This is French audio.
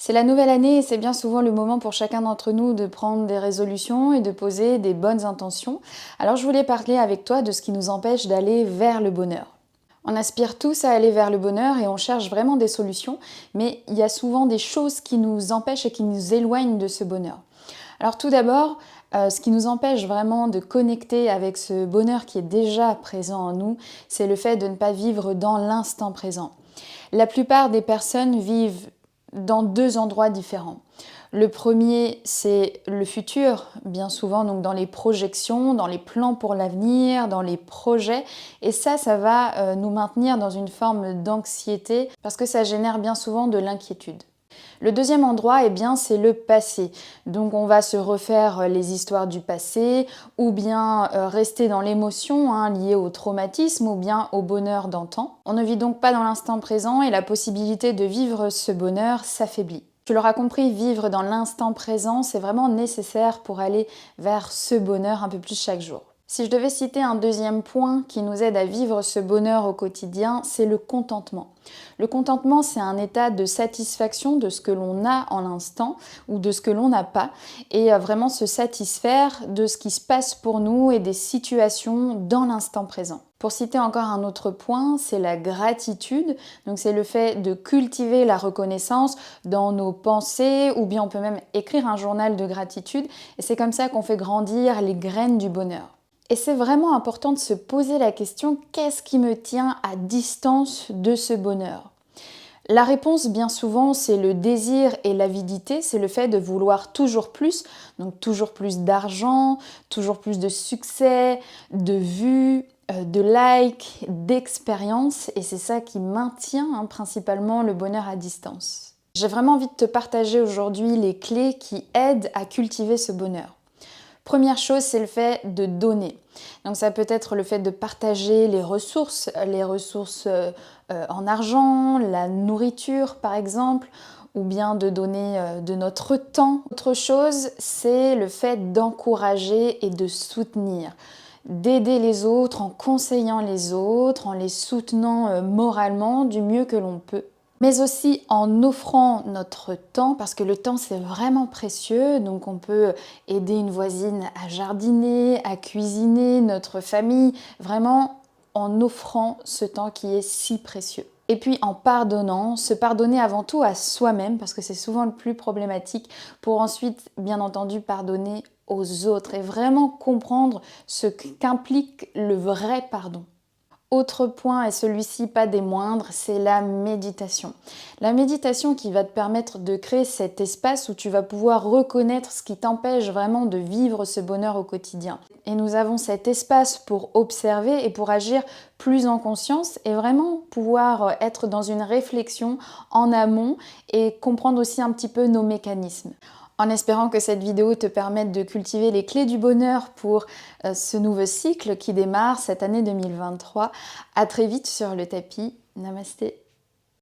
C'est la nouvelle année et c'est bien souvent le moment pour chacun d'entre nous de prendre des résolutions et de poser des bonnes intentions. Alors je voulais parler avec toi de ce qui nous empêche d'aller vers le bonheur. On aspire tous à aller vers le bonheur et on cherche vraiment des solutions, mais il y a souvent des choses qui nous empêchent et qui nous éloignent de ce bonheur. Alors tout d'abord, ce qui nous empêche vraiment de connecter avec ce bonheur qui est déjà présent en nous, c'est le fait de ne pas vivre dans l'instant présent. La plupart des personnes vivent dans deux endroits différents. Le premier, c'est le futur, bien souvent donc dans les projections, dans les plans pour l'avenir, dans les projets. Et ça va nous maintenir dans une forme d'anxiété parce que ça génère bien souvent de l'inquiétude. Le deuxième endroit, eh bien, c'est le passé. Donc on va se refaire les histoires du passé ou bien rester dans l'émotion liée au traumatisme ou bien au bonheur d'antan. On ne vit donc pas dans l'instant présent et la possibilité de vivre ce bonheur s'affaiblit. Tu l'auras compris, vivre dans l'instant présent, c'est vraiment nécessaire pour aller vers ce bonheur un peu plus chaque jour. Si je devais citer un deuxième point qui nous aide à vivre ce bonheur au quotidien, c'est le contentement. Le contentement, c'est un état de satisfaction de ce que l'on a en l'instant ou de ce que l'on n'a pas et vraiment se satisfaire de ce qui se passe pour nous et des situations dans l'instant présent. Pour citer encore un autre point, c'est la gratitude. Donc c'est le fait de cultiver la reconnaissance dans nos pensées ou bien on peut même écrire un journal de gratitude et c'est comme ça qu'on fait grandir les graines du bonheur. Et c'est vraiment important de se poser la question, qu'est-ce qui me tient à distance de ce bonheur ? La réponse, bien souvent, c'est le désir et l'avidité, c'est le fait de vouloir toujours plus, donc toujours plus d'argent, toujours plus de succès, de vues, de likes, d'expériences, et c'est ça qui maintient principalement le bonheur à distance. J'ai vraiment envie de te partager aujourd'hui les clés qui aident à cultiver ce bonheur. Première chose, c'est le fait de donner. Donc ça peut être le fait de partager les ressources en argent, la nourriture par exemple, ou bien de donner de notre temps. Autre chose, c'est le fait d'encourager et de soutenir. D'aider les autres en conseillant les autres, en les soutenant moralement du mieux que l'on peut. Mais aussi en offrant notre temps, parce que le temps c'est vraiment précieux, donc on peut aider une voisine à jardiner, à cuisiner, notre famille, vraiment en offrant ce temps qui est si précieux. Et puis en pardonnant, se pardonner avant tout à soi-même, parce que c'est souvent le plus problématique, pour ensuite bien entendu pardonner aux autres et vraiment comprendre ce qu'implique le vrai pardon. Autre point, et celui-ci pas des moindres, c'est la méditation. La méditation qui va te permettre de créer cet espace où tu vas pouvoir reconnaître ce qui t'empêche vraiment de vivre ce bonheur au quotidien. Et nous avons cet espace pour observer et pour agir plus en conscience et vraiment pouvoir être dans une réflexion en amont et comprendre aussi un petit peu nos mécanismes. En espérant que cette vidéo te permette de cultiver les clés du bonheur pour ce nouveau cycle qui démarre cette année 2023. À très vite sur le tapis. Namasté.